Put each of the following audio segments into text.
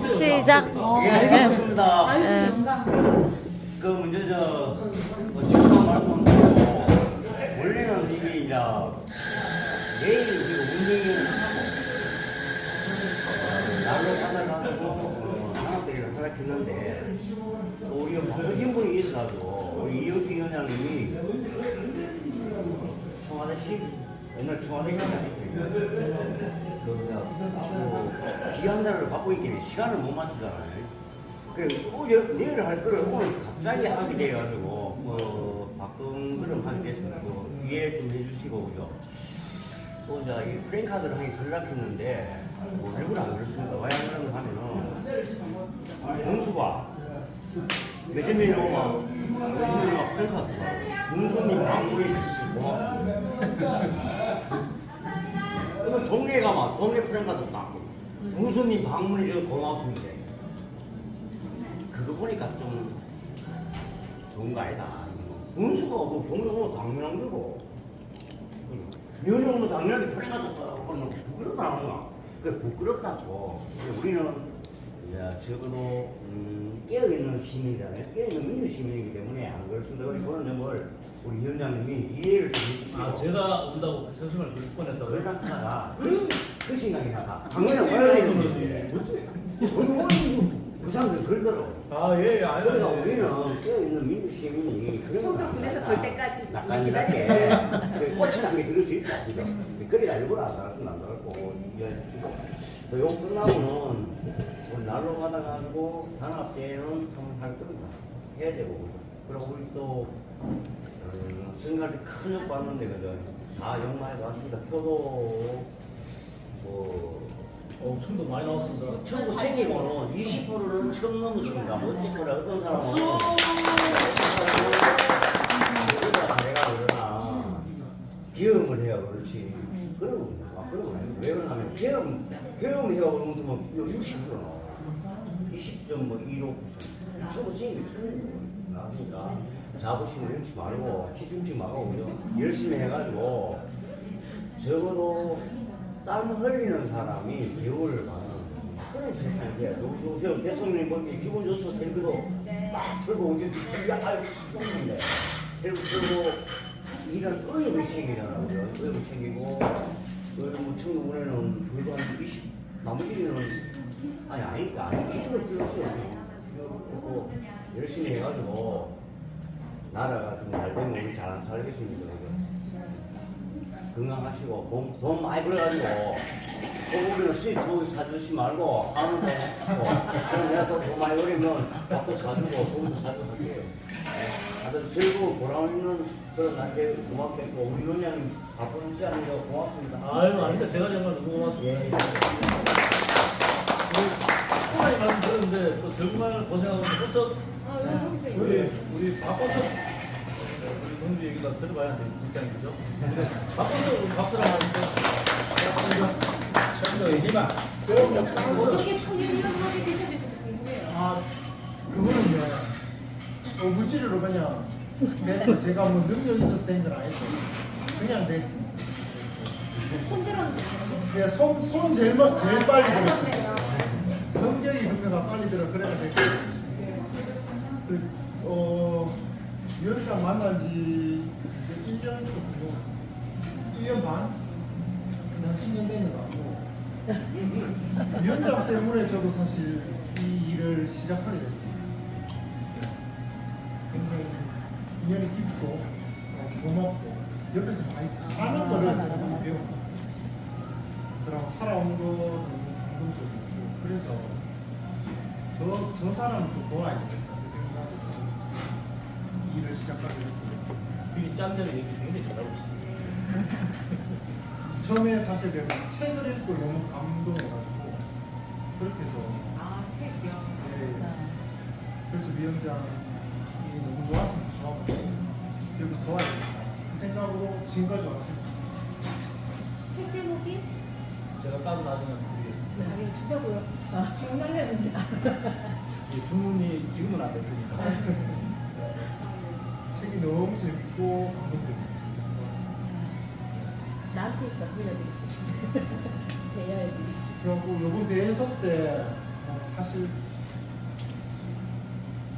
시작. 예, 알겠습니다. 네. 그 먼저 뭐 잠깐 말씀드리고 원래는 이게 이제 내일 우리가 운동회를 하고 날로 받아가지고 산업대회를 하락했는데 또 우리가 바쁘신 분이 있어가지고 우리 이영수 위원장님이 청와대식 오늘 청와대 가잖아요. 기간자를 받고 있기 때문에 시간을 못 맞추잖아요. 그래서 내일 할 거를 오늘 갑자기 하게 돼가지고 뭐 바꾼 하게 됐습니다. 이해 좀 해주시고 그죠. 또 이제 이 프랭카드를 하기 전락했는데 뭐 일부러 안 그렇습니다. 왜 안 그러는가 하면은 공수가 매점에 오면 프랭카드가 문수님 방문이 고맙습니다. 동네 가면 동네 프랭카드 딱 문수님 방문이 저 고맙습니다. 그거 보니까 좀 좋은 거 아니다. 문수가 뭐 동네 오면 당연한 거고 면이 오면 당연하게 프랭카드 딱 부끄럽다 하는가. 그 부끄럽다고 우리는 적어도 깨어있는 시민이잖아요. 깨어있는 민주 시민이기 때문에 안 그렇습니다. 그런 점을 우리 위원장님이 이해를 좀 해주시고. 아, 제가 온다고 선심을 그럴 뻔했다고. 그러다가 그 생각이 나가. 당연히 와야 되는 거지. 그 사람들 그러더라고. 아, 예, 그러니까 우리는 깨어있는 민주 시민이 그런 거. 총도 군에서 볼 때까지 낯간지럽게 꽂혀난 게 들을 수 있다. 그죠? 그래야 일부러 안 달았으면 안 달았고 이해해 주시고. 또 이거 끝나고는 우리 날로 받아가지고 단합대회는 한번 할 겁니다. 해야 되고. 그리고 우리 또 선거할 때큰 역 봤는데 그죠? 다 영마에 왔습니다. 표도 춤도 많이 나왔습니다. 처음 생기고는 20%는 처음 넘었습니다. 멋진 거라 어떤 사람은 내가 그러나 비염을 해야 그렇지. 그런 거 아니에요. 왜 그러냐면 비염 해야 그러면 60% 나와. 20.15%. 처음 생긴 게 나왔으니까 자부심을 잃지 말고 기죽지 말고 그죠? 열심히 해가지고 적어도 땀 흘리는 사람이 기운을 받는 그런 세상이 돼요. 요새 대통령이 보면 기분 좋소 텔레비도 막 틀고 이제 아유 죽는데 텔레비 틀고 이런 의욕이 생기잖아요. 의욕이 생기고 뭐 청도군에는 그래도 한 20 나머지는 아니니까 기준을 필요없어요. 그리고 열심히 해가지고 나라가 좀 잘 되면 우리 잘 살겠습니다. 건강하시고 돈 많이 벌어가지고 소고기는 수입 소고기 사주지 말고 아무도 하고 그럼 내가 또 돈 많이 벌면 밥도 사주고 소고기도 사주고 할게요. 아주 즐거운 보람 있는 그런 날께 고맙겠고 우리 위원장님 바쁘지 않은데 고맙습니다. 아유, 아닙니다. 제가 정말 너무 고맙습니다. 예. 많이 말씀 들었는데 또 정말 고생하고 벌써 우리 바꿔서 우리 동주 얘기가 들어봐야 되는 입장이죠. 바꿔서 우리 박수를 하는데 참도 얘기만 어떻게 청년이라고 하게 되셨는지 궁금해요. 아, 그거는요. 물질로 그냥 제가 뭐 능력 있어서 된 건 아니고 그냥 됐습니다. 손 들었는데. 네, 손 제일 빨리 들었어요. 성격이 그러면 빨리 들어 그래야 됐고. 위원장 만난 지 이제 1년 정도, 1년 반? 그냥 10년 되는 거 아니고 위원장 때문에 저도 사실 이 일을 시작하게 됐습니다. 굉장히 인연이 깊고 고맙고 옆에서 많이 사는 거를 제가 많이 배웠고 그럼 살아온 거는 감동적이고 그래서 저 사람을 또 도와야 되겠다 그 생각으로 일을 시작하게 됐고요. 이 짠데는 얘기 굉장히 잘하고 있습니다. 처음에 사실 내가 책을 읽고 너무 감동해가지고 그렇게 해서 책이요. 그래서 위원장이 너무 좋았으면 좋았고 여기서 도와야겠다 그 생각으로 지금까지 왔습니다. 책 제목이? 제가 따로 나중에 드리겠습니다. 아니 주자고요. 지금 날렸는데. 이 주문이 지금은 안 됐으니까. 책이 너무 재밌고 감동적이에요. 나한테 있어 들려드릴게요. 대여해드릴게요. 그리고 요번 대회석 때 사실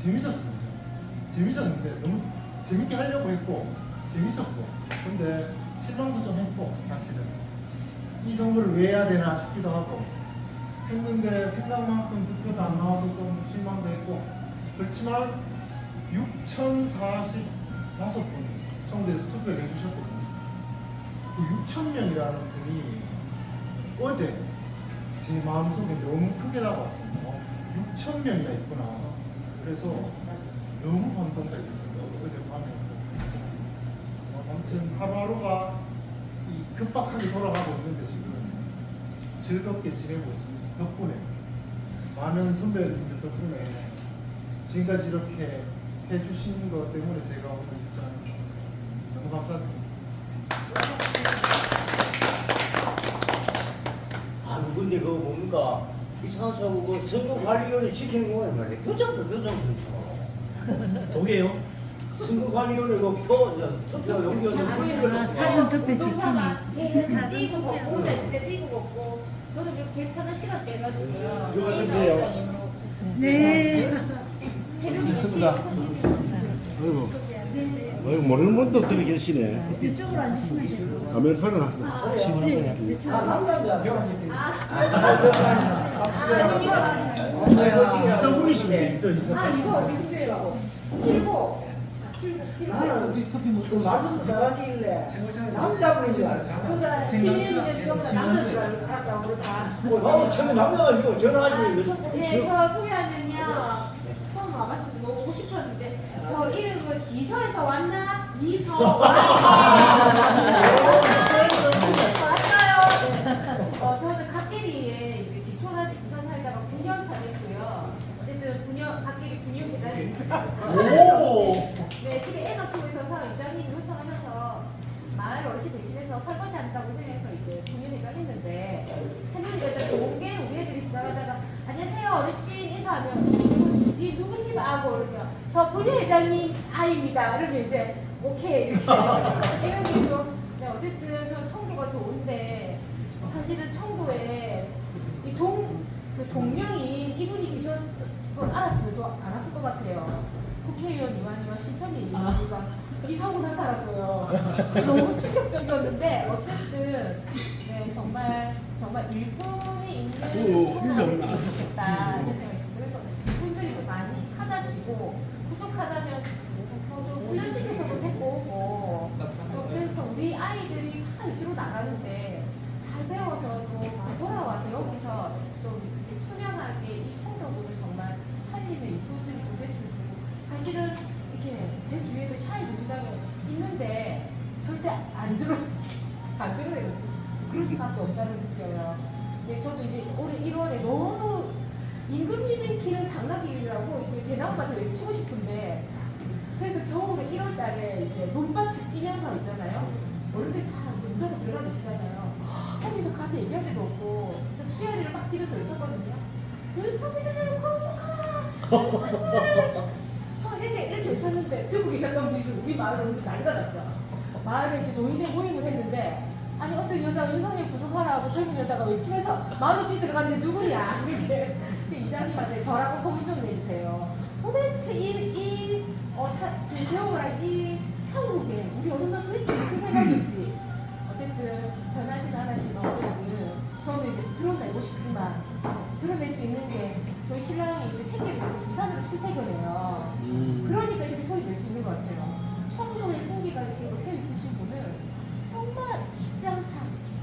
재밌었습니다. 재밌었는데 너무 재밌게 하려고 했고 재밌었고 근데 실망도 좀 했고 사실은 이 선거를 왜 해야 되나 싶기도 하고 했는데 생각만큼 득표도 안 나와서 좀 실망도 했고 그렇지만 6,045분 청도에서 투표를 해주셨거든요. 그 6,000명이라는 분이 어제 제 마음속에 너무 크게 다가왔습니다. 6,000명이나 있구나. 그래서 너무 감동가 있었어요. 어젯밤에. 아무튼 하루하루가 이 급박하게 돌아가고 있는데 지금 즐겁게 지내고 있습니다. 덕분에 많은 선배님들 덕분에 지금까지 이렇게 해주신 것 때문에 제가 오늘 진짜 너무 감사드립니다. 아, 근데 그거 뭡니까? 이상하고 그 선거관리위원회 지키는 거야 말이야. 교정도 독이에요? 선거관리위원회 그표 투표 용기원 사전 투표 지킴이. 뛰고 걷고 혼자 뛰고 걷고 저는 이렇게 제일 편한 시간대 해가지고요. 이거 A 근데요. 나오니까 네. 새벽 2시 아이고, 아이고 모르는 분도 들이 계시네. 이쪽으로 앉으시면 돼요. 아메리카노 네, 이성분이십니다. 이성. 아 이거 미스예요. 실고 나는 우리 커피 먹고 말씀도 잘하시길래 남자분인 줄 알았어. 그러니까 시민들 전부 다 남자인 줄 알고 알았다고 그러다. 어, 처음에 남녀가지고 전화하지. 네, 저 소개하면요. 처음 와봤을 때 너무 오고 싶었는데 저 이름은 이서에서 왔나? 이서 맞아요. 저는 갓길이에 이제 기초라지 부산 살다가 9년 살았고요. 어쨌든 9년 갓길이 9년 기다립니다. 네, 집에 애 낳고 있어서 이장님 요청하면서 마을 어르신 대신해서 설거지 한다고 생각해서 이제 9년 입장했는데 했는데 일단 좋은 게 우리 애들이 지나가다가 안녕하세요 어르신 인사하면 이 누구 집 아고 그러면 저 부회장님 아이입니다. 그러면 이제 오케이 이렇게 이런 게 좀 어쨌든 저 청도가 좋은데 사실은 청도에 이 그 동명인 이분이 계셨 걸 알았으면 또 알았을 것 같아요. 국회의원 이완이와 신천리 이완이가 이 사고 나 살았어요. 너무 충격적이었는데 어쨌든 네, 정말 일본이 있는 청도가 있으면 좋겠다 이런 생각이 있습니다. 그래서 이분들이 많이 찾아주고 부족하다면 저도 훈련실에서도 데리고 오고 그래서 우리 아이들이 다 이쪽으로 나가는데 잘 배워서 또 돌아와서 여기서 좀 이렇게 투명하게 이 청도구를 정말 살리는 이분들이 좀 됐으면 좋겠고 사실은 이렇게 제 주위에도 샤이 민주당이 있는데 절대 안 들어요. 그럴 수밖에 없다는 느껴요. 근데 저도 이제 올해 1월에 너무 임금님의 길은 당나귀라고 이제 대나무밭을 외치고 싶은데 그래서 겨울에 1월 달에 이제 논밭을 뛰면서 있잖아요. 어른들 다 운동에 들어가 계시잖아요. 거기서 가서 얘기할 데도 없고 진짜 수야리를 막 뛰면서 외쳤거든요. 윤석열을 공수하라! 이렇게 외쳤는데 듣고 계셨던 분이 우리 마을은 난리가 났어. 마을에 이제 노인들 모임을 했는데 아니 어떤 여자가 윤석열 구속하라 하고 젊은 여자가 외치면서 마을로 뛰어들어갔는데 누구냐 이렇게 이장님한테 저라고 소문 좀 내주세요. 도대체 그 배우랑 이 한국에 우리 어른들 도대체 무슨 생각일지 어쨌든 변하진 않았지만 어쨌든 저는 이제 드러내고 싶지만 드러낼 수 있는 게 저희 신랑이 이제 생계를 위해서 부산으로 출퇴근해요. 그러니까 이렇게 소리 낼 수 있는 것 같아요. 청도의 생기가 이렇게 높여 있으신 분은 정말 쉽지 않다.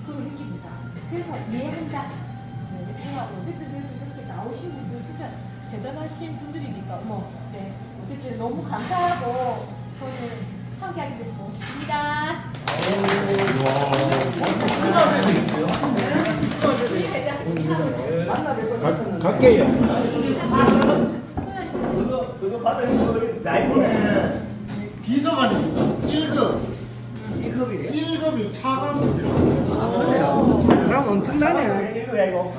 그걸 느낍니다. 그래서 이해한다. 네, 어쨌든 그래도 이렇게 나오신 분들 진짜 대단하신 분들이니까 네. 어쨌든 너무 감사하고 저는 함께하게 돼서 너무 기쁩니다. 갈게요. 그거 받아서 나이보네. 비서관입니다. 1급. 1급이래. 1급이 차관급이라고. 그럼 엄청나네. 1급이야 이거.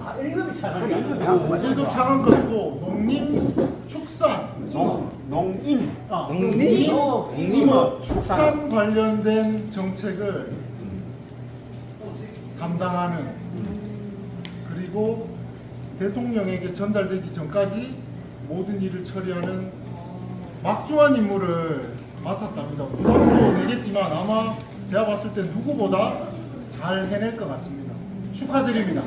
아, 1급이 차가네. 1급 차관급이고 농림, 축산, 농인. 농림, 축산 관련된 정책을 담당하는 그리고 대통령에게 전달되기 전까지 모든 일을 처리하는 막중한 임무를 맡았답니다. 부담도 내겠지만 아마 제가 봤을 때 누구보다 잘 해낼 것 같습니다. 축하드립니다.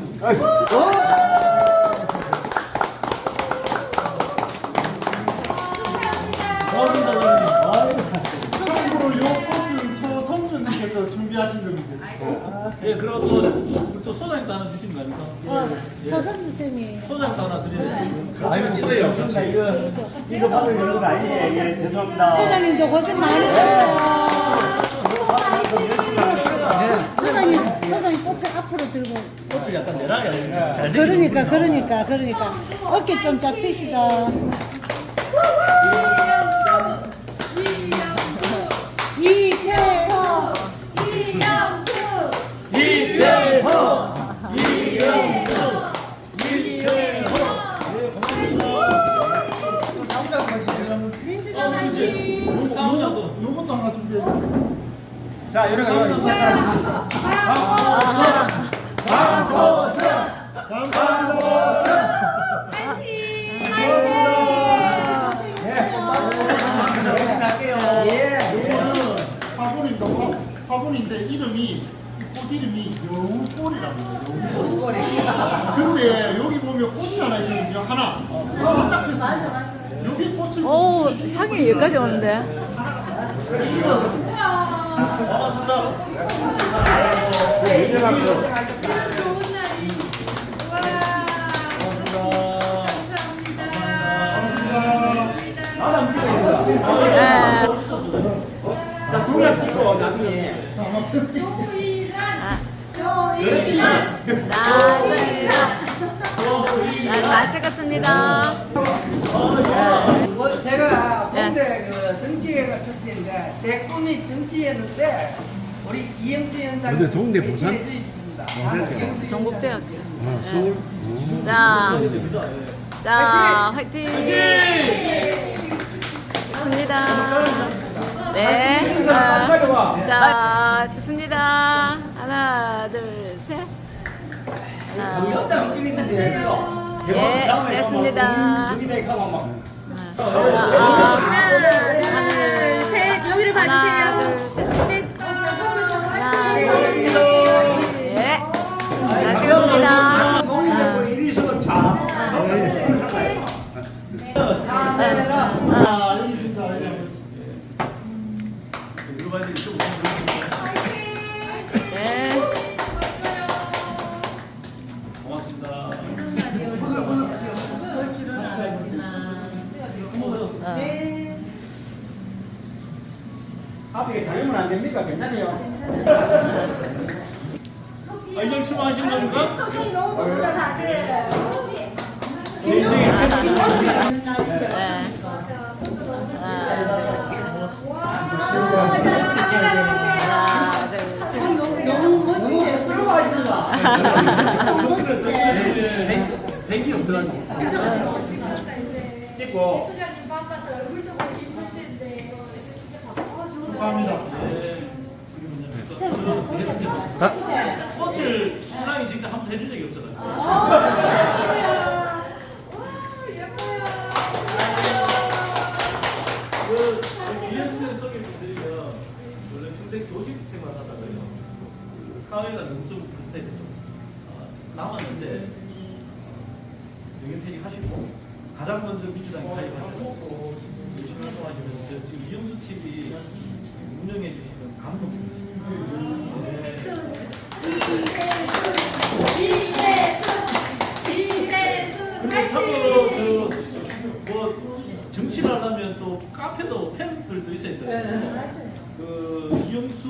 참고로 이 꽃은 소성준님께서 준비하신 겁니다. 예, 그럼 또 소장님도 하나 주시는 거 아닙니까? 서선수 쌤이. 소장님도 하나 드리는 거. 아이고 찢어요. 이거 받으려는 건 아니에요. 예, 죄송합니다. 소장님도 고생 많으셨어요. 소장님 꽃을 앞으로 들고. 꽃을 약간 내라야 그러니까. 어깨 좀 잡히시다. 이태호. 민주당 화이팅. 요것도 하나 준비해주세요. 자, 이렇게 화분인데 이름이 꽃 이름이 여우꽃이랍니다. 여우꽃. 근데 여기 보면 꽃이 하나 있거든요. 하나. 딱 폈습니다. 여기 꽃을 오, 향이 여기까지 오는데. 반갑습니다. 자, 동작 찍고 나중에. 잘 찍었습니다. 제가 군대 그 정치회가 출신인데 제 꿈이 정치였는데 우리 이영수 위원장님 근데 동대 부산? 해주셨습니다. 동국대학교. 자, 화이팅! 좋습니다. 네. 자, 좋습니다. 하나, 둘, 셋. 하나, 둘, 셋. 예, 됐습니다. 하나, 둘, 셋. 여기를 봐주세요. 하나, 둘, 셋. 하나, 둘, 셋. 예. 자, 찍었습니다. 여기 있습니다. 네. 고맙습니다. 앞에 자유면 안 됩니까? 괜찮아요. 이정 출마하신 겁니까? 표정이 너무 좋으시다 다들. 너무 멋지게 들어가시다. 너무 멋진데. 뱅기 없어가지고. 찍고. 소장님 바빠서 얼굴도 보기 힘들 텐데. 축하합니다. 꽃을 신랑이 지금 한번 해준 적이 없어가지고. 그 이해수는 소개를 드리면 원래 평생 교직 생활하다가요. 사회가 너무 좀 그때 좀 남았는데 영연퇴직하시고 가장 먼저 민주당에 가입하셔서 열심히 활동하시면서 지금 이영수 TV 운영해 주시는 감독입니다. 근데 참고로 뭐 정치를 하려면 또 카페도 팬들도 있어야 돼요. 그 이영수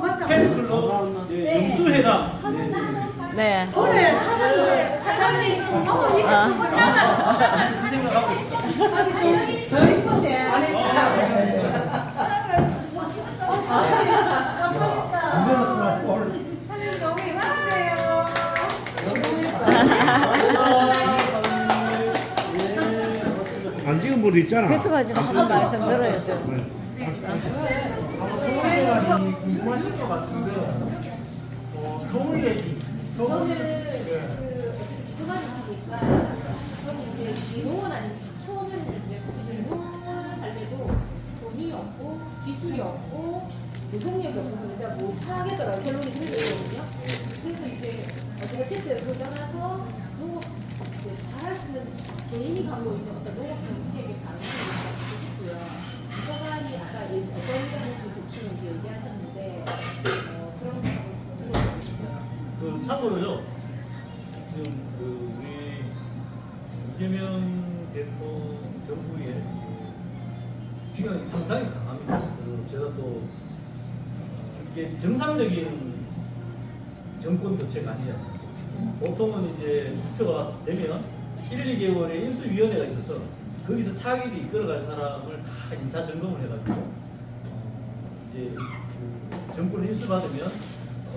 맞다. 팬클럽 영수회담 네. 올해 사장님. 그 생각하고 있어요. 더 이쁜데. 안 찍은 분 있잖아. 계속하지 마. 한번 말씀 들어야죠. 서울대학이 궁금하실 것 같은데 서울 얘기. 서울. 네. 어쨌든 그러고 나서 농업 이제 잘하시는 개인이 갖고 있는 어떤 농업 정책의 가능성을 보시고요. 비서관이 아까 어떤 그 대충 이제 얘기하셨는데 그런 거 한번 들어보고 싶어요. 그 참고로요. 지금 그 우리 이재명 대표 정부의 기강이 상당히 강합니다. 그리고 제가 또 이게 정상적인 정권 교체가 아니지 않습니까? 보통은 이제 투표가 되면 1, 2개월에 인수위원회가 있어서 거기서 차기지 이끌어갈 사람을 다 인사 점검을 해가지고 이제 그 정권을 인수받으면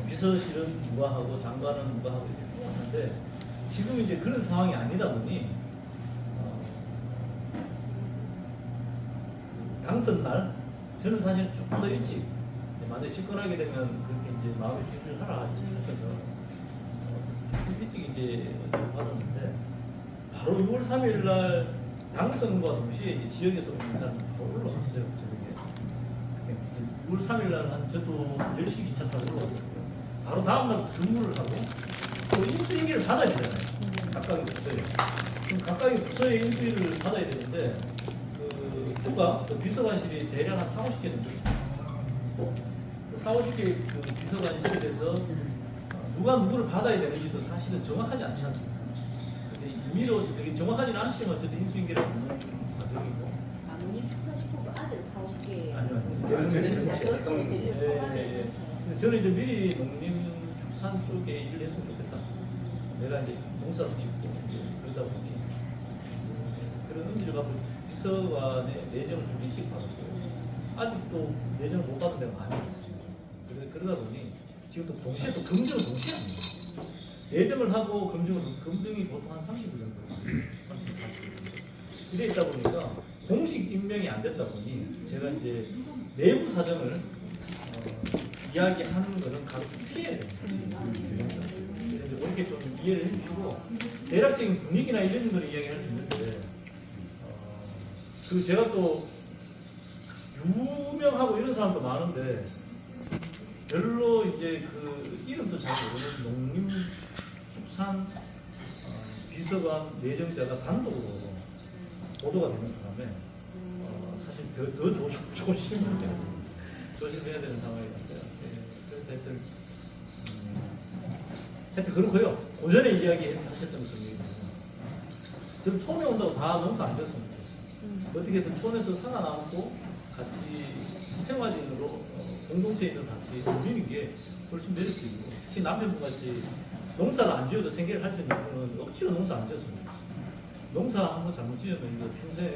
비서실은 누가 하고 장관은 누가 하고 이렇게 쭉 하는데 지금 이제 그런 상황이 아니다 보니 당선 날 저는 사실 조금 더 일찍 만약에 집권하게 되면 그렇게 이제 마음의 준비를 하라 하셔서 조금 일찍 이제 받았는데 바로 6월 3일 날 당선과 동시에 이제 지역에서 온 인사는 바로 올라갔어요. 저녁에 6월 3일 날 한 저도 10시 기차 타고 올라갔어요. 바로 다음날 근무를 하고 또 인수인계를 받아야 되잖아요. 각각의 부서에. 그럼 각각의 부서의 인수인계를 받아야 되는데 그 부가 그 비서관실이 대략 한 4, 50개 정도 있어요. 그 4, 50개 그 비서관실에 대해서 누가 누구를 받아야 되는지도 사실은 정확하지 않지 않습니까? 근데 임의로 되게 정확하지는 않지만 저도 인수인계를 받는 과정이고 아버님 축사시키고 아들 4, 50개. 아니요. 저는 이제 미리 농림축산 쪽에 일을 했으면 좋겠다. 내가 이제 농사도 짓고 그러다 보니 그런 의미를 갖고 비서관의 내정을 좀 일찍 받았고 아직도 내정을 못 받은 데가 많이 있어요. 그러다 보니 지금 또 동시에 또 검증을 동시에 합니다. 내정을 하고 검증이 보통 한 30일 정도, 30, 40일. 이래 있다 보니까 공식 임명이 안 됐다 보니 제가 이제 내부 사정을 이야기하는 거는 가끔 피해야 됩니다. 그래서 이렇게 좀 이해를 해주시고 대략적인 분위기나 이런 거를 이야기할 수 있는데 그 제가 또 유명하고 이런 사람도 많은데 별로 이제 그 이름도 잘 모르는 농림축산 비서관 내정자가 단독으로 보도가 되는 바람에 사실 더 조심해야 되는 상황이 같아요. 그래서 하여튼 그렇고요. 오전에 이야기하셨던 것처럼 지금 촌에 온다고 다 농사 안 지었으면 좋겠어요. 어떻게든 촌에서 살아남고 같이 생활인으로 공동체인으로 같이 누리는 게 훨씬 매력적이고 특히 남편분같이 농사를 안 지어도 생계를 할 수 있는 분은 억지로 농사 안 지었으면 좋겠어요. 농사 한번 잘못 지으면 이거 평생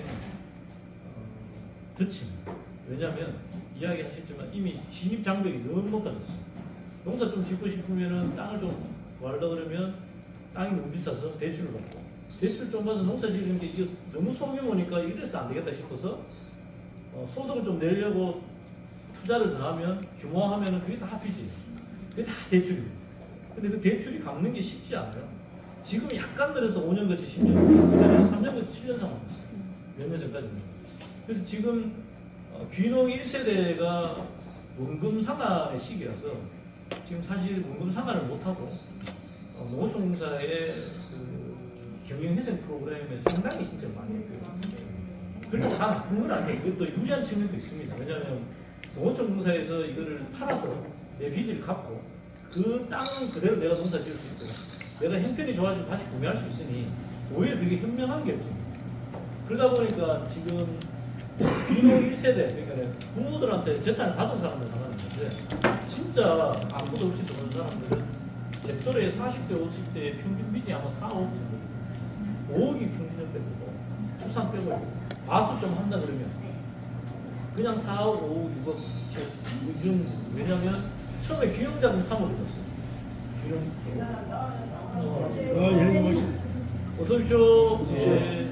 드칩니다. 왜냐하면 이야기하셨지만 이미 진입 장벽이 너무 높아졌어요. 농사 좀 짓고 싶으면은 땅을 좀 구하려고 그러면 땅이 너무 비싸서 대출을 받고 대출 좀 받아서 농사 지으는 게 이게 너무 소규모니까 이래서 안 되겠다 싶어서 소득을 좀 내려고 투자를 더 하면 규모하면은 그게 다 빚이에요. 그게 다 대출이에요. 근데 그 대출이 갚는 게 쉽지 않아요. 지금 약간 늘어서 5년 거치 10년, 그전에는 3년 거치 7년 상황이었어요. 몇 년 전까지는. 그래서 지금 귀농 1세대가 원금 상환의 시기라서 지금 사실 원금 상환을 못하고 농어촌공사의 그 경영회생 프로그램에 상당히 신청을 많이 했고요. 그리고 다 나쁜 건 아니에요. 그것도 유리한 측면도 있습니다. 왜냐하면 농어촌공사에서 이거를 팔아서 내 빚을 갚고 그 땅은 그대로 내가 농사 지을 수 있고 내가 형편이 좋아지면 다시 구매할 수 있으니 오히려 되게 현명한 결정입니다. 그러다 보니까 지금 귀농 1세대, 그러니까 부모들한테 재산을 받은 사람들 가만히 있는데 진짜 아무도 없이 들어오는 사람들은 잽소리에 40대, 50대의 평균 빚이 아마 4, 5억 정도 5억이 평균 빼고 출산 빼고 과수 좀 한다 그러면 그냥 4억, 5억, 6억 이런 왜냐면 처음에 귀농자금 3억이 줬어요. 형님 오시. 어서 오십시오. 예.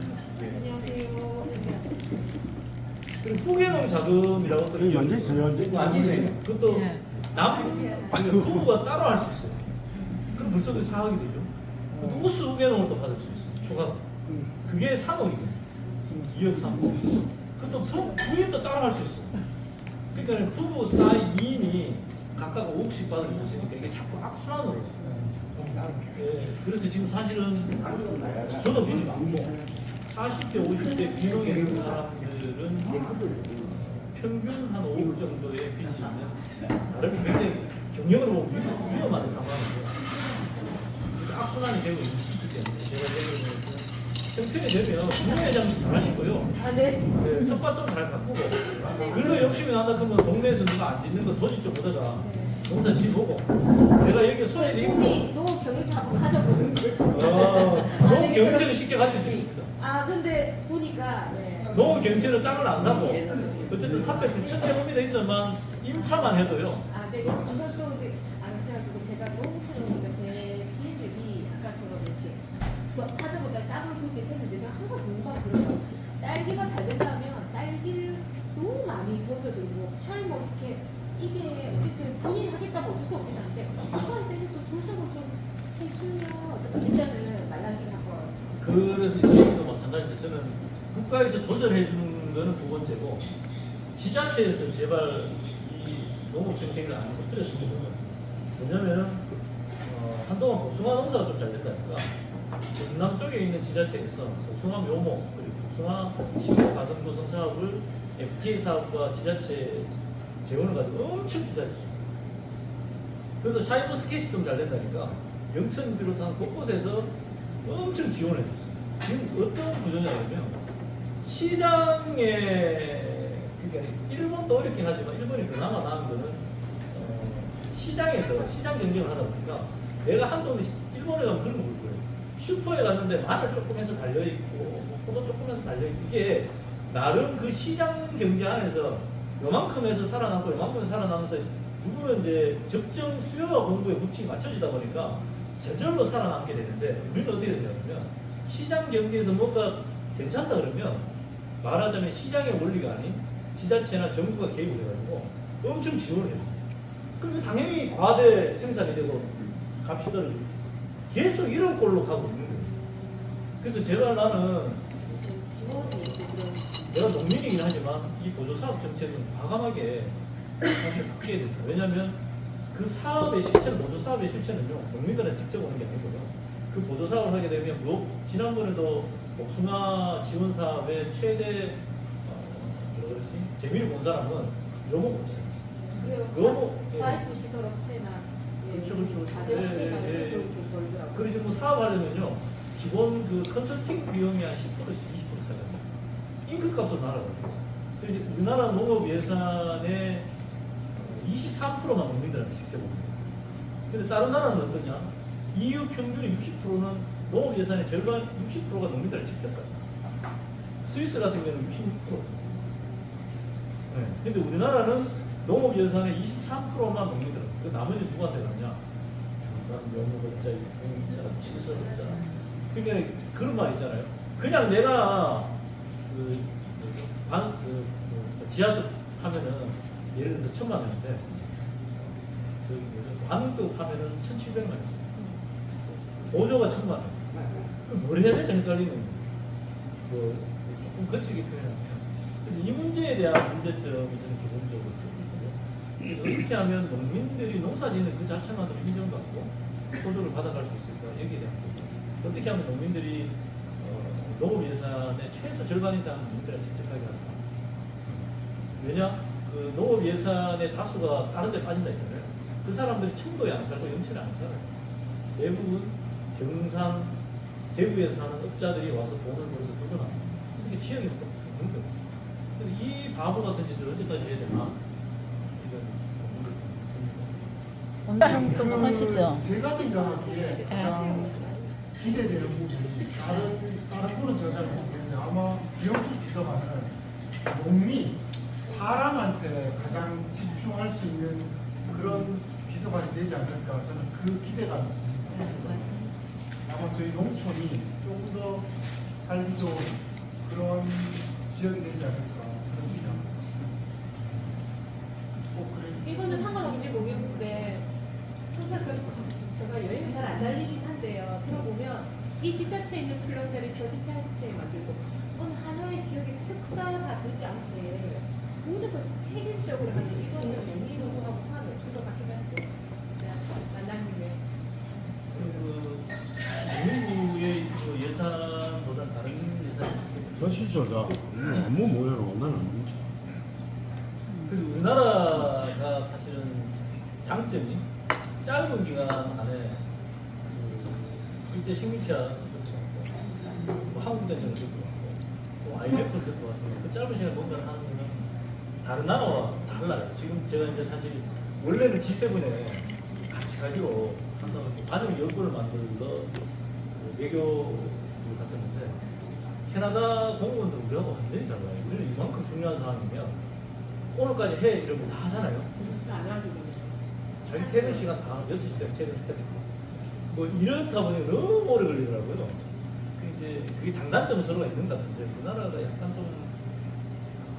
그리고 후계농 자금이라고 또 여기 완전히 저요. 완전히 그것도 남 부부가 따로 할 수 있어요. 그럼 벌써 그 4억이 되죠. 또 우수 후계농을 또 받을 수 있어요. 추가로. 그게 3억이거든요. 2억 3억. 그것도 부인도 따로 할 수 있어요. 그러니까 부부 4, 2인이 각각 5억씩 받을 수 있으니까 이게 자꾸 악순환으로 예, 그래서 지금 사실은 저도 빚이 많고 40대, 50대 비용이 있는 사람들은 평균 한 5억 정도의 빚이 있는 나름이 굉장히 경영으로 보면 위험한 상황이고 악순환이 되고 있기 때문에 제가 얘기하면서 형편이 되면 분회장도 잘 하시고요. 아, 네. 네, 텃밭 좀 잘 가꾸고 그걸로 욕심이 난다 그러면 동네에서 누가 안 짓는 거 도지 좀 보다가 농사 지보고 내가 여기 손에 있고 너무 경영 자꾸 가져보는데. 너무 경제를 쉽게 가질 수 있습니다. 아, 근데 보니까, 네. 너무 경제는 땅을 안 사고 어쨌든 300-9,000제곱미터 있어만 임차만 해도요. 아, 네. 우선 또 이제, 그래가지고 제가 너무 싫어하니까 제 지인들이 아까처럼 이렇게 하다보다 땅을 그렇게 샜는데 제가 항상 공부가 그래요. 딸기가 잘 된다면 딸기를 너무 많이 돌려들고 샤인머스켓 이게 어쨌든 본인이 하겠다고 어쩔 수 없긴 한데 시간 세게 또 조정을 좀 해주면 일단은 말랑기를 한번 그래서 이것도 마찬가지인데 저는 국가에서 조절해 주는 거는 두 번째고 지자체에서 제발 이 농업 정책을 안 터뜨렸으면 좋겠어요. 왜냐면 한동안 복숭아 농사가 좀 잘 됐다니까 전남 쪽에 있는 지자체에서 복숭아 묘목 그리고 복숭아 식물 가성조성 사업을 FTA 사업과 지자체 재원을 가지고 엄청 투자했어요. 그래서 샤인머스켓이 좀 잘 된다니까 영천 비롯한 곳곳에서 엄청 지원해줬어요. 지금 어떤 구조냐면 시장에 그러니까 일본도 어렵긴 하지만 일본이 그나마 나은 거는 시장에서 시장 경쟁을 하다 보니까 내가 한동안 일본에 가면 그런 거 볼 거예요. 슈퍼에 갔는데 마늘 조금 해서 달려있고 포도 조금 해서 달려있고 이게 나름 그 시장 경제 안에서 요만큼 해서 살아남고 요만큼 해서 살아남으면서 누구는 이제 적정 수요와 공급의 법칙이 맞춰지다 보니까 저절로 살아남게 되는데 우리는 어떻게 되냐면 시장 경제에서 뭔가 괜찮다 그러면 말하자면 시장의 원리가 아닌 지자체나 정부가 개입을 해가지고 엄청 지원을 해요. 그러면 당연히 과대 생산이 되고 값이 떨어지고 계속 이런 꼴로 가고 있는 거예요. 그래서 나는 내가 농민이긴 하지만 이 보조사업 정책은 과감하게 사실 바뀌어야 된다. 왜냐하면 그 사업의 실체는 보조사업의 실체는요 농민들한테 직접 오는 게 아니고요. 그 보조사업을 하게 되면 지난번에도 복숭아 지원 사업의 최대 재미를 본 사람은 묘목업체. 파이프 시설 업체나 그렇죠. 가정업체나 이렇게 벌더라고요. 그리고 뭐 사업하려면요 기본 그 컨설팅 비용이 한 10%에서 20% 차잖아요. 인건값은 날아가죠. 그래서 우리나라 농업 예산의 23%만 농민들한테 직접 옵니다. 근데 다른 나라는 어떠냐? EU 평균의 60%는 농업 예산의 절반 60%가 농민들한테 직접 가요. 스위스 같은 경우는 66%. 네. 근데 우리나라는 농업 예산의 23%만 농민들. 그 나머지 누구한테 가냐? 중간 영업업자, 공업자, 시설업자. 그러니까 그런 말 있잖아요. 그냥 내가 지하수 타면은 예를 들어서 1,000만 원인데 관도 타면은 1,700만 원. 보조가 1,000만 원. 그럼 뭘 해야 될까 헷갈리는 거예요. 조금 거치게 표현하면. 그래서 이 문제에 대한 문제점이 저는 기본적으로 있거든요. 그래서 어떻게 하면 농민들이 농사 짓는 그 자체만으로 인정받고 보조를 받아갈 수 있을까? 여기에 대한 거죠. 어떻게 하면 농민들이 농업 예산의 최소 절반 이상 농민들을 직접 하게 할까? 왜냐? 그 농업 예산의 다수가 다른 데 빠진다 했잖아요. 그 사람들이 청도에 안 살고 영천에 안 살아요. 대부분 경상, 대구에서 사는 업자들이 와서 돈을 벌어서 도전합니다. 이게 지역이 없는 거예요. 이 바보 같은 짓을 언제까지 해야 되나? 엄청 똑똑하시죠? 제가 생각하기에 가장 기대되는 부분이 다른 분은 제가 잘 모르겠는데 아마 비영수 비서관은 농민, 사람한테 가장 집중할 수 있는 그런 비서관이 되지 않을까 저는 그 기대감이 있습니다. 아마 저희 농촌이 조금 더 살기 좋은 그런 지역이 되지 않을까 그런 기대합니다. 이거는 상관없는지 모르겠는데 항상 제가 여행을 잘 안 다니긴 한데요. 들어보면 이 지자체에 있는 출렁다리 저 지자체에 만들고 어느 하나의 지역의 특사가 되지 않게 무조건 세계적으로 하는 이거는 영리 노동하고 사업을 주도 받기도 했고 만남님의 국민부의 예산보다 다른 예산이 거시적이다. 너무 모여로 나는. 그래서 우리나라가 사실은 장점이 짧은 기간 안에 일제 식민지화 뭐 한국대전을 겪어왔고 또 IMF를 겪어왔고 그 짧은 시간에 뭔가를 하는 거는 다른 나라와 달라요. 지금 제가 이제 사실 원래는 G7에 같이 가기로 한다고 반영 여부를 만들어 외교를 갔었는데 캐나다 공무원들 우리하고 완전히 달라요. 우리는 이만큼 중요한 상황이면 오늘까지 해 이러면 다 하잖아요. 안 하시고 자기 퇴근 시간 다 6시 때 퇴근할 때. 뭐 이렇다 보니 너무 오래 걸리더라고요. 그게 장단점은 서로가 있는 것 같은데 우리나라가 약간 좀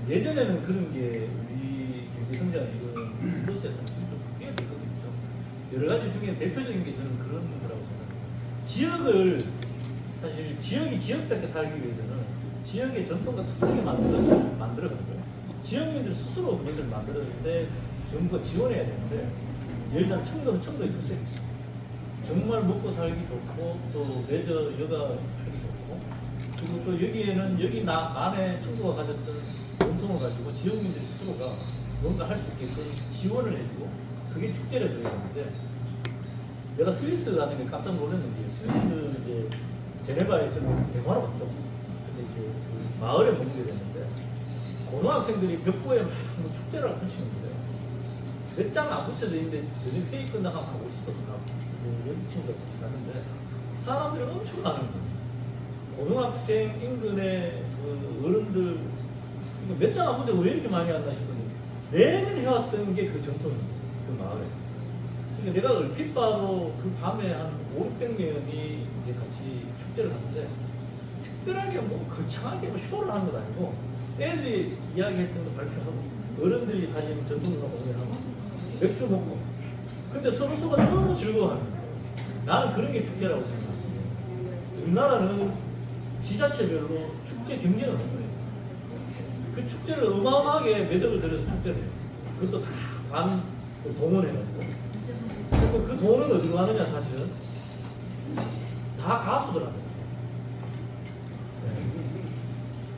예전에는 그런 게 우리 경제 성장 이런 플러스에서 좀 크게 되거든요. 여러 가지 중에 대표적인 게 저는 그런 거라고 생각해요. 지역을 사실 지역이 지역답게 살기 위해서는 지역의 전통과 특색을 만들어가고 지역민들 스스로 그것을 만들어낼 때 정부가 지원해야 되는데 예를 들면 청도는 청도의 특색이 있어요. 정말 먹고 살기 좋고 또 레저 여가 하기 좋고 그리고 또 여기에는 여기 안에 청도가 가졌던 전통을 가지고 지역민들 스스로가 뭔가 할 수 있게끔 지원을 해주고 그게 축제를 들어가는데 내가 스위스 가는 게 깜짝 놀랐는 게 스위스 이제 제네바에서는 대화를 없죠. 근데 이제 그 마을에 머물게 됐는데 고등학생들이 벽보에 막 축제를 펼치는 거예요. 몇 장 안 붙여져 있는데 저녁 회의 끝나가 가고 싶어서 가고 여기 친구들 같이 가는데 사람들이 엄청 많은 거예요. 고등학생 인근의 그 어른들 몇 장 안 붙여서 왜 이렇게 많이 왔나 싶더니 매년 해왔던 게 그 전통이에요. 그 마을에. 그러니까 내가 얼핏 봐도 그 밤에 한 500~600명이 이제 같이 축제를 하는데 특별하게 뭐 거창하게 뭐 쇼를 하는 건 아니고 애들이 이야기했던 거 발표하고 어른들이 가진 전통을 공연하고 맥주 먹고 근데 서로서가 너무 즐거워하는 거예요. 나는 그런 게 축제라고 생각해요. 우리나라는 지자체별로 축제 경제는 없는 거예요. 그 축제를 어마어마하게 매력을 들여서 축제를 해요. 그것도 다 동원해가지고 그리고 그 돈은 어디로 가느냐 사실은 다 가수들한테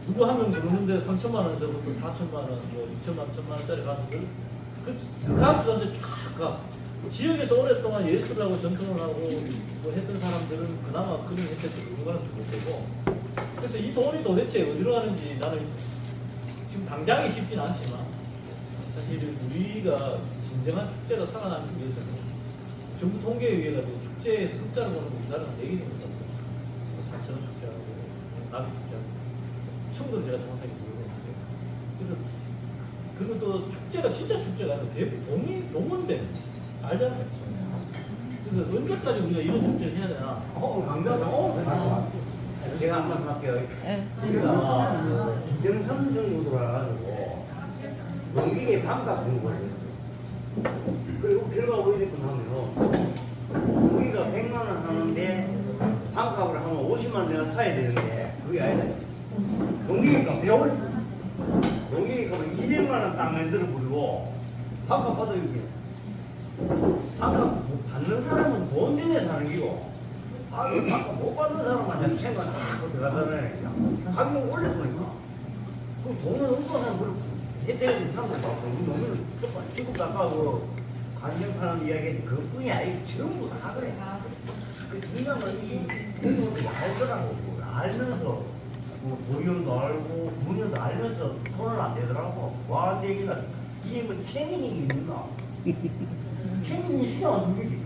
누구 한 명 부르는데 3천만 원에서부터 4천만 원, 뭐 2천만, 1천만 원짜리 가수들 그 가수들한테 쫙 가. 지역에서 오랫동안 예술하고 전통을 하고 뭐 했던 사람들은 그나마 그런 혜택을 누구나 못 되고 그래서 이 돈이 도대체 어디로 가는지 나는 지금 당장이 쉽진 않지만 사실 우리가 진정한 축제가 살아나기 위해서는 정부 통계에 의해 가지고 축제에서 흑자를 보는 우리나라가 4개 정도 됩니다. 산천은 축제하고 나비 축제하고 청도는 제가 정확하게 모르겠는데 그래서 그리고 또 축제가 진짜 축제가 아니라 대부분 동원되는 알잖아요. 그래서 언제까지 우리가 이런 축제를 해야 되나? 강변 제가 한 번 할게요. 우리가 경상도 정도 돌아가지고 농기계 반값 공부를 했어요. 그리고 결과 보이겠군 하면 우리가 100만 원 하는데 반값으로 하면 50만 원 내가 사야 되는데 그게 아니다. 농기계값 배울 농기계값은 200만 원 딱 만들어 버리고 반값 받아야 돼. 반값 받는 사람은 돈 전에 사는 기고 반값 못 받는 사람만 생각 자꾸 들어가잖아요. 가격 올려보니까 그 돈을 없어서 그렇고 혜택을 상관없고 농민을 지금 아까 그 관정파는 이야기했는데 그뿐이 아니고 전부 다 그래. 그 중요한 건 이 공무원들이 알더라고. 알면서 뭐 보리언도 알고 문연도 알면서 돈을 안 내더라고. 와 얘기가 이게 뭐 책임이 있나? 책임이 있으면 안 되지.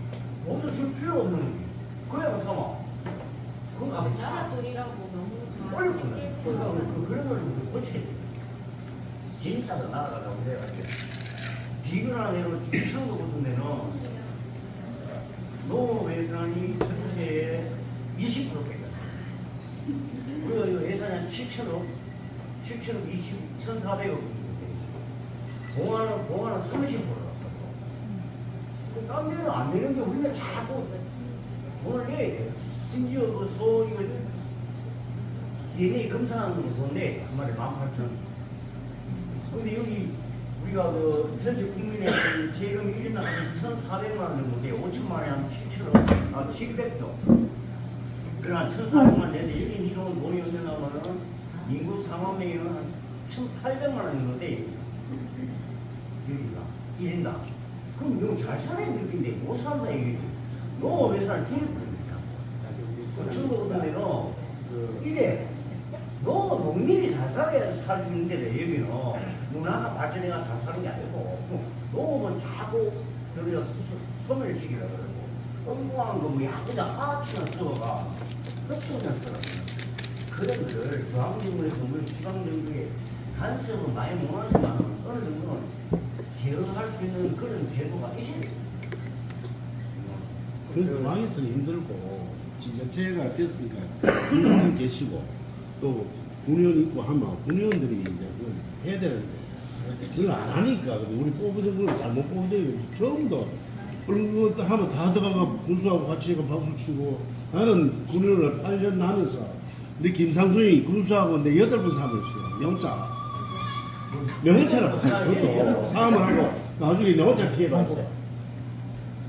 먼저 줄 필요 없는 거지. 그래야 사마. 그거 가면 나라 돈이라고 너무 다 올렸구나. 쉽게 그러니까 그런 걸 우리 고쳐야 돼. 진짜로 나아가자고 그래가지고 비근한 대로 청도 같은 데는 농업 예산이 전체의 20%겠다. 우리가 이 예산이 한 7천억, 1,400억 공화는 30%라. 딴 데는 안 되는데 우리가 자꾸 돈을 내야 돼. 심지어 그 이거 DNA 검사하는 돈 내. 한 마리 18,000원. 근데 여기 우리가 그 전체 국민의 그 세금 1인당 한 1,400만 원 정도 돼. 5천만 원에 한 7천원, 700조. 그러나 1,400만 되는데 여기 니는 돈이 언제 나오면은 인구 4만 명이면 한 1,800만 원 정도 돼. 여기가 1인당. 그럼 너무 잘 사는 느낌인데 못 산다 이게. 너무 왜 살? 죽을 뻔했냐. 중국 어떤 데는 이래. 너무 농민이 잘 살아야 살 수 있는 데래 여기는. 문화가 발전해가 잘 사는 게 아니고 너무 자꾸 저기가 소멸시키라 그러고 엉뚱한 거뭐 야구자 아치나 써가 흑수나 써라. 그런 거를 중앙정부에서 우리 지방정부에 간섭은 많이 못하지만 어느 정도는 제어할 수 있는 그런 제도가 있어야 돼요. 그 중앙에서는 힘들고 지자체가 됐으니까 군수님 계시고 또 군의원 있고 하면 군의원들이 이제 그걸 해야 되는데 그걸 안 하니까 우리 뽑은 걸 잘못 뽑은 처음 더 그런 거 하면 다 들어가가 군수하고 같이 박수 치고 나는 군의원을 8년 하면서 근데 김상순이 군수하고 내 8번 사업을 했어요. 명자 명예차를 그것도 사업을 하고 나중에 명예차 피해봤어.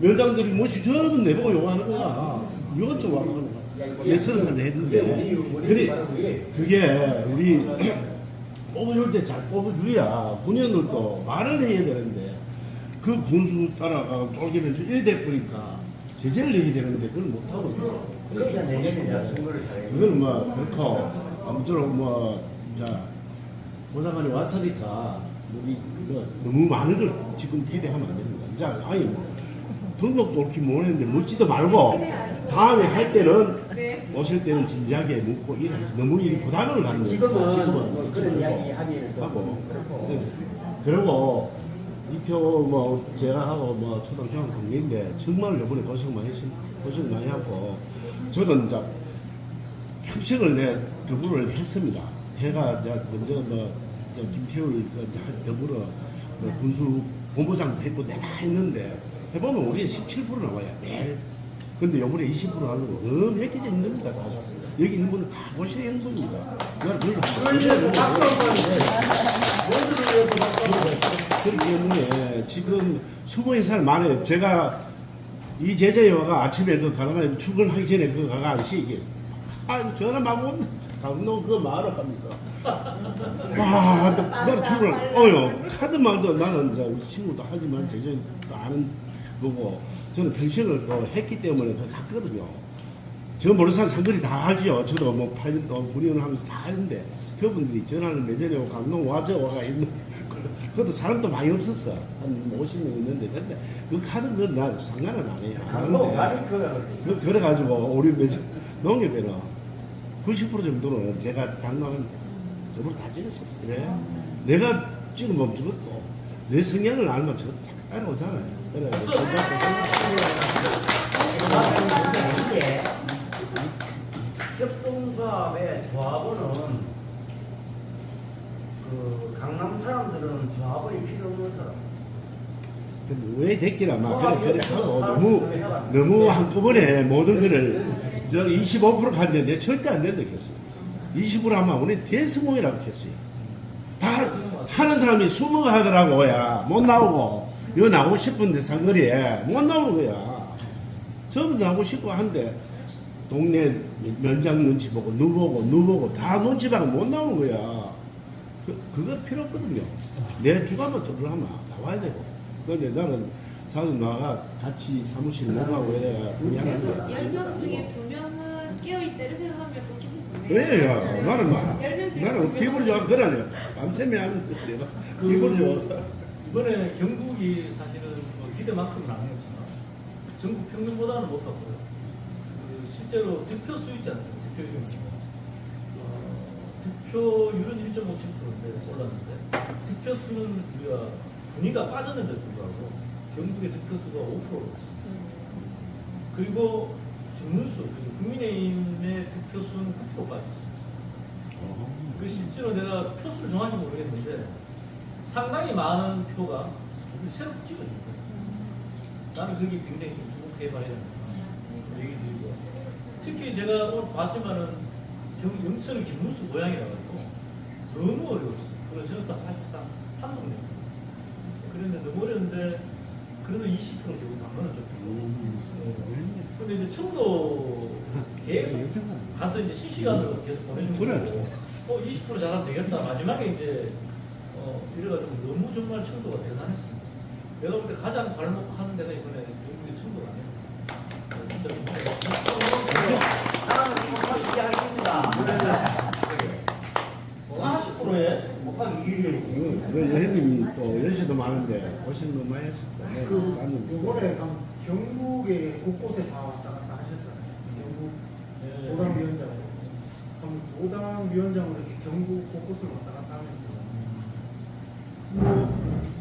면장들이 뭐시 저러면 내보고 욕하는 거야. 이것 좀 하는 거야. 내 30살 했는데 그래 그게 우리 뽑아줄 때 잘 뽑아줘야 군인들도 말을 해야 되는데 그 군수 따라가 쫄기는 이래 보니까 제재를 해야 되는데 그걸 못하고 있어. 그러니까 내년에 내가 선거를 잘해. 그건 뭐 그렇고 아무쪼록 뭐자 보좌관이 왔으니까 우리 너무 많은 걸 지금 기대하면 안 됩니다. 이제 아니 뭐 등록도 옳게 못했는데 묻지도 말고 다음에 할 때는 오실 때는 진지하게 묻고 일하지 너무 일 부담을 갖는 거예요. 지금은 뭐 그런 이야기 하기를 하고 그리고 이표 뭐 제가 하고 뭐 초등중학 동기인데 정말 이번에 고생 많이 하고 저는 이제 평생을 내 더불어를 했습니다. 해가 이제 먼저 뭐 김태울 더불어 뭐 군수 본부장도 했고 내가 했는데 해보면 우리 17% 나와요 매일. 근데 요번에 20% 하는 거 너무 획기적인 겁니다 사실. 여기 있는 분은 다 고생하는 분입니다. 나는 그렇기 때문에 지금 수고 인사를 많이 해요. 제가 이 제자여가 아침에 그 가다가 출근하기 전에 그 가가 시기 전화 막 온다. 강동 그거 말을 합니까? 와, 나는 출근을 카드만도 나는 이제 우리 친구도 하지만 제자도 아는 거고 저는 평생을 했기 때문에 그 갔거든요. 저 모르는 상거리 다 하지요. 저도 뭐 8년 동안 군의원 하면서 다 하는데 그분들이 전화를 매전에 오고 감동 와가 있는 그것도 사람도 많이 없었어. 한 50명 있는데 근데 그 카드는 나 상관은 안 해요. 안 그래가지고 우리 매전 농협에는 90% 정도는 제가 장난은 저걸 다 찍었어요. 그래 내가 찍으면 저것도 내 성향을 알면 저거 딱 따라오잖아요. 그래 이게 협동조합의 조합원은 그 강남 사람들은 조합원이 필요 없는 사람. 왜 됐기라 막 그래 하고 너무 한꺼번에 모든 거를 저 25% 갔는데 절대 안 된다 했어요. 20% 하면 우리 대성공이라고 했어요. 다 하는 사람이 20가 하더라고 야 못 나오고 이거 나오고 싶은데 상거리에 못 나오는 거야. 저도 나오고 싶고 한데 동네 면장 눈치 보고 누보고 다 눈치 봐도 못 나오는 거야. 그거 필요 없거든요. 내 주가만 들어가면 나와야 되고. 근데 나는 사실 나가 같이 사무실 못 가고 이래 미안한 거야. 10명 중에 2명은 깨어있다를 생각하면 또 기분 좋네. 왜요? 나는 기분 좋아 그러네. 밤새면 하는 거야. 기분 좋아. 이번에 경북이 사실은 뭐 기대만큼은 아니었지만 전국 평균보다는 못하고요. 실제로 득표수 있지 않습니까? 득표율은 1.57%인데 올랐는데 득표수는 우리가 분위기가 빠졌는데도 불구하고 경북의 득표수가 5%였습니다. 그리고 정문수, 국민의힘의 득표수는 9% 빠졌어요. 그 실제로 내가 표수를 정확히 모르겠는데 상당히 많은 표가 새롭게 찍어진 거예요. 나는 그게 굉장히 좀 주목해봐야 된다. 얘기 드리고 특히 제가 오늘 봤지만은 영천은 김문수 고향이라 가지고 너무 어려웠어요. 그래서 저는 딱 사실상 한동네. 그런데 너무 어려운데 그래도 20% 정도 방문을 줬고. 근데 이제 청도 계속 가서 이제 실시간으로 계속 보내주고 그래. 20% 잘하면 되겠다. 마지막에 이제 이래가지고 너무 정말 청도가 대단했습니다. 내가 볼 때 가장 발목하는 데가 이번에 영국의 청도가 아니에요. 진짜 나는 이야기입니다. 40%에 못하면 이게 그 여행님이 또 연세도 많은데 고생 너무 많이 했었다. 나는 요번에 경북의 곳곳에 다 왔다 갔다 하셨잖아요. 경북 도당위원장으로. 그럼 도당위원장으로 이렇게 경북 곳곳을 왔다 갔다 하면서 뭐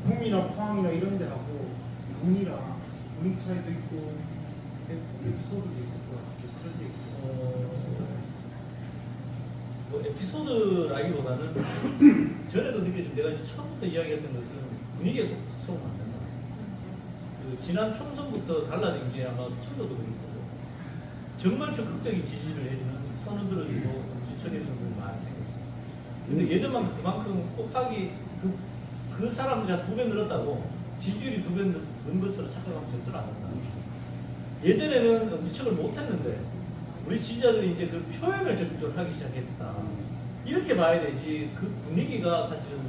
구미나 포항이나 이런 데 하고 눈이랑 분위기 차이도 있고 에피소드도 있을 것 같아요. 그런 데 있고. 뭐 에피소드라기보다는 전에도 느껴진 내가 이제 처음부터 이야기했던 것은 분위기에 속으면 안 된다. 그 지난 총선부터 달라진 게 아마 청도도 그럴 거고 정말 적극적인 지지를 해주는 손을 들어주고 지쳐내는 분들이 많이 생겼어요. 근데 예전만큼 그만큼 곱하기 그 사람들이 한 2배 늘었다고 지지율이 2배 는 것으로 착각하면 절대로 안 된다. 예전에는 엄지척을 못했는데 우리 지지자들이 이제 그 표현을 적극적으로 하기 시작했다. 이렇게 봐야 되지. 그 분위기가 사실은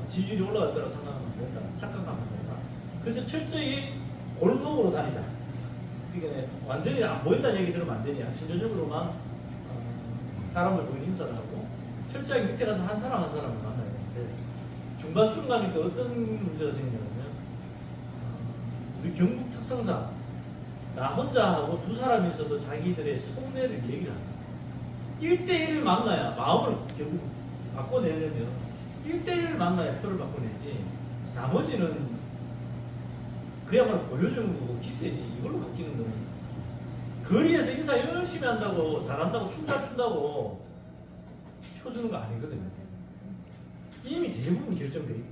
지지율이 올라갈 거라 생각하면 안 된다. 착각하면 안 된다. 그래서 철저히 골목으로 다니자. 그러니까 완전히 안 보인다는 얘기 들으면 안 되냐. 신조적으로만 사람을 보이는 인사를 하고 철저하게 밑에 가서 한 사람 한 사람을 만나야 되는데 중반쯤 가니까 어떤 문제가 생기냐면 우리 경북 특성상 나 혼자 하고 2사람이 있어도 자기들의 속내를 얘기를 한다. 1대1을 만나야 마음을 결국 바꿔내려면 1대1을 만나야 표를 바꿔내지 나머지는 그야말로 보여주는 기세지. 이걸로 바뀌는 거는 거리에서 인사 열심히 한다고 잘한다고 춤 잘 춘다고 표 주는 거 아니거든요. 이미 대부분 결정돼 있고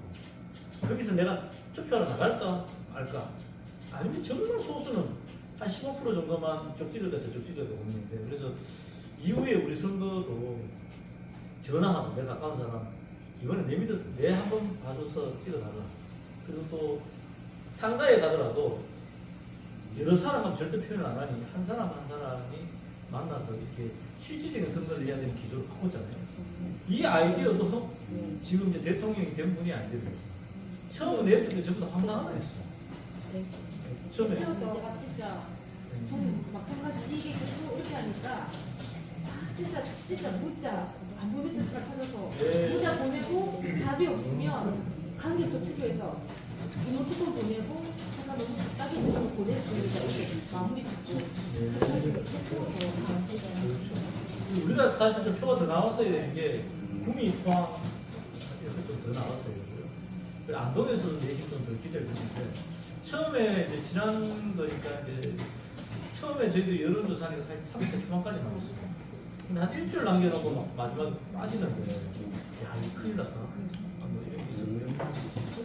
거기서 내가 투표하러 나갈까 말까 아니면 정말 소수는 한 15% 정도만 적지를 돼서 적지를 되고 있는데 그래서 이후에 우리 선거도 전화하고 내 가까운 사람 이번에 내 믿어서 내 한번 봐줘서 찍어달라. 그리고 또 상가에 가더라도 여러 사람은 절대 표현을 안 하니 한 사람 한 사람이 만나서 이렇게 실질적인 선거를 해야 되는 기조를 바꿨잖아요. 이 아이디어도 지금 이제 대통령이 된 분이 아이디어였어요. 처음에 냈을 때 전부 다 황당하다 했어요. 처음에 제가 진짜 마찬가지 이게 계속 이렇게 하니까 진짜 문자 안 보내는 걸 찾아서 문자 보내고 답이 없으면 관계도 특유해서 이모티콘 보내고 제가 너무 답답해서 좀 보냈으니까 이렇게 마무리 짓고 우리가 사실 좀 표가 더 나왔어야 되는 게 구미 포항에서 좀 더 나왔어요. 그리고 안동에서도 40분 더 기대를 했는데 처음에 이제 지난 거니까 이제 처음에 저희도 여론조사니까 사실 3대 초반까지 나왔어요. 근데 한 일주일 남겨놓고 막 마지막에 빠지는데 야 이거 큰일 났다. 뭐 이런 게 있었고요.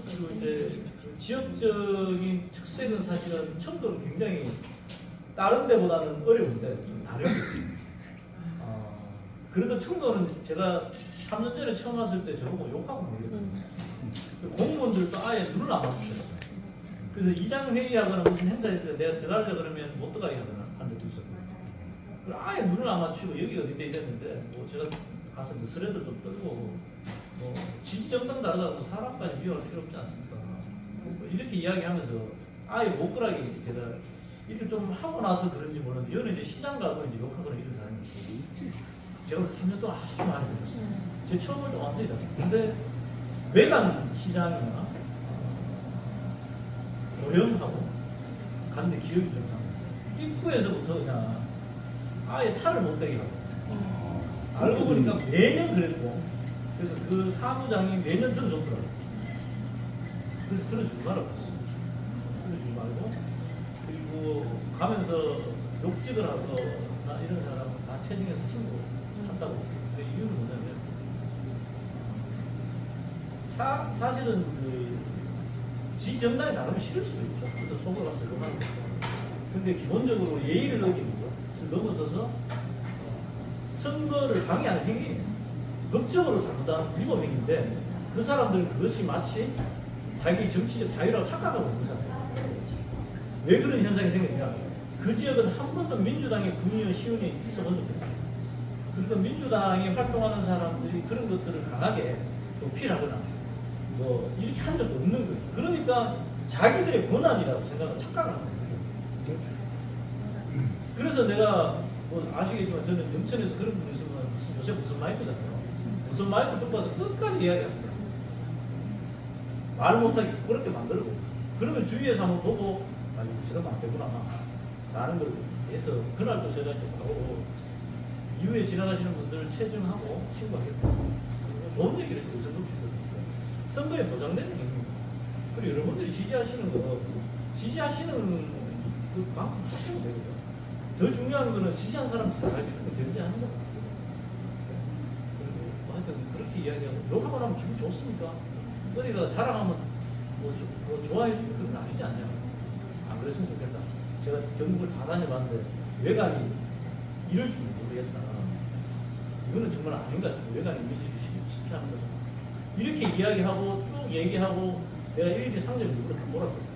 그리고 이제 지역적인 특색은 사실은 청도는 굉장히 다른 데보다는 어려운데 좀 다른 게 있어요. 그래도 청도는 제가 3년 전에 처음 왔을 때 저보고 욕하고 막 이랬거든요. 공무원들도 아예 눈을 안 마주쳤어요. 그래서 이장회의하거나 무슨 행사 있을 때 내가 들어가려 그러면 못 들어가게 하거나 한 적도 있었거든요. 아예 눈을 안 맞추고 여기 어딘데 이랬는데 뭐 제가 가서 스레도 좀 떨고 뭐 지지정당 다르다고 사람까지 비교할 필요 없지 않습니까? 뭐 이렇게 이야기하면서 아예 못 그러게 제가 이렇게 좀 하고 나서 그런지 모르는데 이거는 이제 시장 가고 이제 욕하거나 이런 사람이 있고 제가 3년 동안 아주 많이 들었어요. 제 처음을 좀 완전히 달랐어요. 근데 외관 시장이나 오염하고 갔는데 기억이 좀 나요. 입구에서부터 그냥 아예 차를 못 대게 하고 알고 보니까 매년 그랬고 그래서 그 사무장이 매년 들어줬더라고요. 그래서 들어주지 말라고 했어요. 들어주지 말고 그리고 가면서 욕직을 하거나 이런 사람은 다 체증해서 신고한다고 했어요. 그 이유는 뭐냐면 사실은 그 지정당이 다르면 싫을 수도 있죠. 그래서 속으로 가서 그만하는 거죠. 근데 기본적으로 예의를 어기는 것을 넘어서서 선거를 방해하는 행위, 법적으로 잘못한 위법행위인데 그 사람들은 그것이 마치 자기 정치적 자유라고 착각하고 있는 사람이에요. 왜 그런 현상이 생기냐? 그 지역은 한 번도 민주당의 군의원 시운이 있어본 적이 없어요. 그러니까 민주당이 활동하는 사람들이 그런 것들을 강하게 도피하거나 뭐 이렇게 한 적도 없는 거예요. 그러니까 자기들의 권한이라고 생각을 착각을 하는 거예요. 그래서 내가 뭐 아시겠지만 저는 영천에서 그런 분이 있으면 요새 무슨 마이크잖아요. 무슨 마이크 듣고 와서 끝까지 이야기합니다. 말 못하게 그렇게 만들고 그러면 주위에서 한번 보고 아 이거 저러면 안 되구나 라는 걸 해서 그날도 제가 좀 가고 이후에 지나가시는 분들 체증하고 신고하겠고 좋은 얘기를 해서 선거에 보장되는 얘기입니다. 그리고 여러분들이 지지하시는 그 만큼 하시면 되거든요. 더 중요한 거는 지지한 사람 잘 견제하는 거. 하여튼 그렇게 이야기하고 욕하고 나면 기분 좋습니까? 어디가 자랑하면 뭐 좋아해주고 그런 거 아니지 않냐? 안 그랬으면 좋겠다. 제가 경북을 다 다녀봤는데 외관이 이럴 줄 모르겠다. 이거는 정말 아닌 것 같습니다. 외관이 이미지를 시키는 거죠. 이렇게 이야기하고 쭉 얘기하고 내가 일일이 상점을 일부러 다 몰았거든요.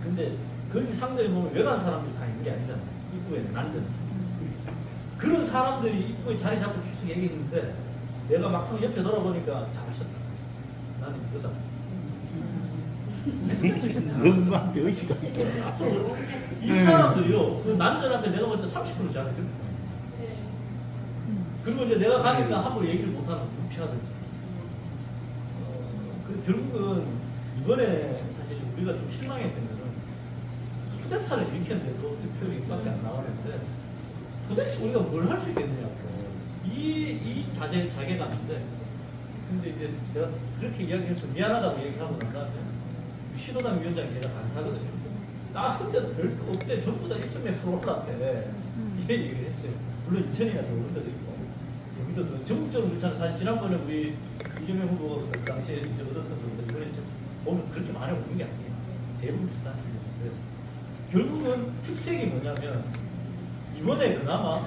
근데 거기 상점에 보면 외관 사람들이 다 있는 게 아니잖아요. 입구에 난전. 그런 사람들이 입구에 자리 잡고 계속 얘기했는데 내가 막상 옆에 돌아보니까 잘하셨다. 나는 이거다. 너무한데 의식이 앞으로 이 사람들이요. 그 난전 앞에 내가 볼 때 30% 잘해요. 그리고 이제 내가 가니까 함부로 얘기를 못하는 무피하더니 결국은 이번에 사실 우리가 좀 실망했던 것은 쿠데타를 일으켰는데 그 득표율밖에 안 나오는데 도대체 우리가 뭘 할 수 있겠느냐고 이 자괴감인데 근데 이제 내가 그렇게 이야기해서 미안하다고 얘기하고 난 다음에 시도당 위원장이 제가 간사거든요. 나선데도 별거 없대. 전부 다 1.몇% 올랐대. 이런 얘기를 했어요. 물론 2천이나 더 오른 데도 있고 여기도 더 전국적으로 그렇잖아요. 사실 지난번에 우리 이재명 후보가 그 당시에 이제 얻었던 분들 이번에 보면 그렇게 많이 오른 게 아니에요. 대부분 비슷한 거예요. 결국은 특색이 뭐냐면 이번에 그나마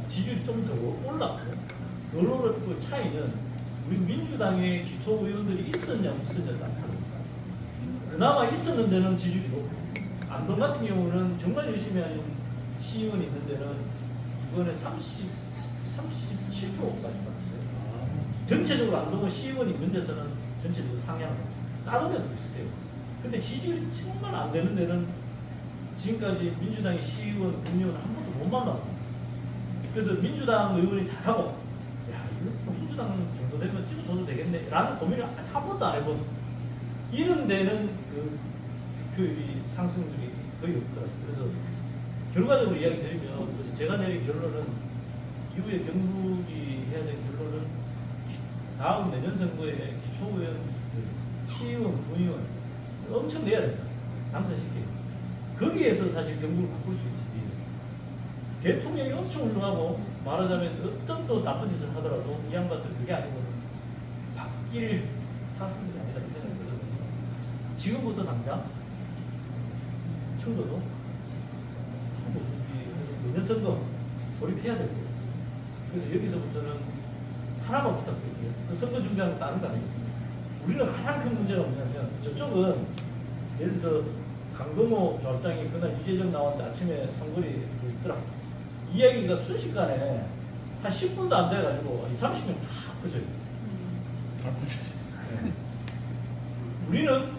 지지율이 좀 더 올랐고 덜 올랐고 차이는 우리 민주당의 기초 의원들이 있었냐 없었냐가 그나마 있었는 데는 지지율이 높고 안동 같은 경우는 정말 열심히 하는 시의원이 있는 데는 이번에 37%까지 받았어요. 전체적으로 안동은 시의원이 있는 데서는 전체적으로 상향을 다른 데도 비슷해요. 근데 지지율이 정말 안 되는 데는 지금까지 민주당의 시의원, 국회의원 한 번도 못 만나고 그래서 민주당 의원이 잘하고 야 이거 민주당 정도 되면 찍어줘도 되겠네 라는 고민을 한 번도 안 해본 이런 데는 그 득표율이 상승률이 거의 없더라고요. 그래서 결과적으로 이야기 드리면 제가 내린 결론은 이후에 경북이 해야 될 결론은 다음 내년 선거에 기초의원, 시의원, 군의원 엄청 내야 된다. 당선시켜요. 거기에서 사실 경북을 바꿀 수 있지. 대통령이 엄청 훌륭하고 말하자면 어떤 또 나쁜 짓을 하더라도 이 양반들 그게 아니고 바뀔 사람이 아니다 이 생각이 들거든요. 지금부터 당장 청도도 내년 선거 돌입해야 되고 그래서 여기서부터는 하나만 부탁드릴게요. 그 선거 준비하는 다른 거 아니에요. 우리는 가장 큰 문제가 뭐냐면 저쪽은 예를 들어서 강동호 조합장이 그날 이재정 나왔는데 아침에 선거리 있더라. 이야기가 순식간에 한 10분도 안 돼가지고 20, 30명 다 퍼져요. 네. 우리는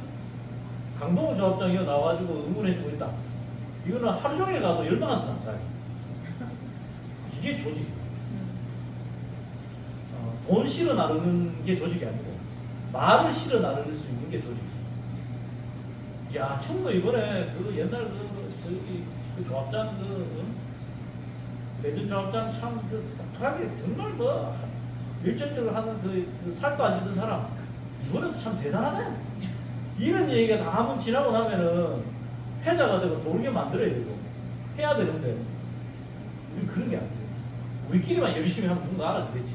강동호 조합장이 나와가지고 응원해주고 있다. 이거는 하루 종일 가도 열방한테 난다. 이게 조직. 돈 실어 나르는 게 조직이 아니고 말을 실어 나를 수 있는 게 조직. 야, 청도 이번에 그 옛날 그 조합장 매주 조합장 참 독특하게 정말 일정적으로 하는 그 살도 안 찌던 사람 이번에도 참 대단하다. 이런 얘기가 다 한번 지나고 나면은 패자가 되고 돌게 만들어야 되고 해야 되는데 우리 그런 게 안 돼요. 우리끼리만 열심히 하면 누군가 알아주겠지.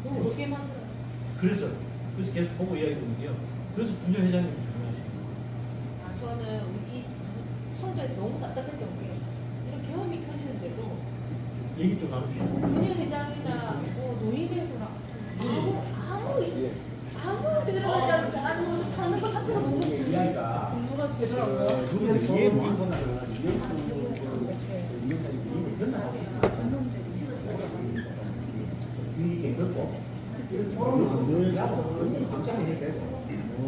그걸 어떻게 만들어요? 그래서 계속 보고 이야기 드리는데요. 그래서 분녀 회장님이 중요하시고. 저는 이 청도에서 너무 답답했던 게 이런 계엄이 켜지는데도 얘기 좀 나눠주시고. 분녀 회장이나 뭐 노인회에서나 아무 들어가지 않은 것을 사는 것 자체가 너무 공부가 되더라고요. 그분들 이해 못 한다.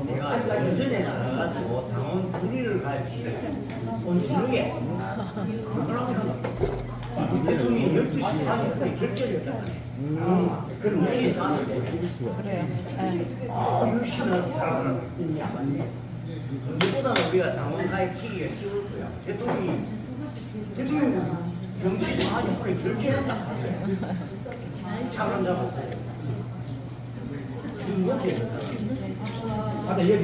내가 예전에 나가가지고 당원 분리를 갈지 온지르게 대통령이 12시 반에 결정했잖아요. 그럼 우리 사는데 유신을 잘하는 게 아니냐. 누구보다는 우리가 당원 가입 시기가 쉬울 거야. 대통령이 정치 40분에 결정을 딱 하세요. 차관 잡았어요. 중국에 다들 여기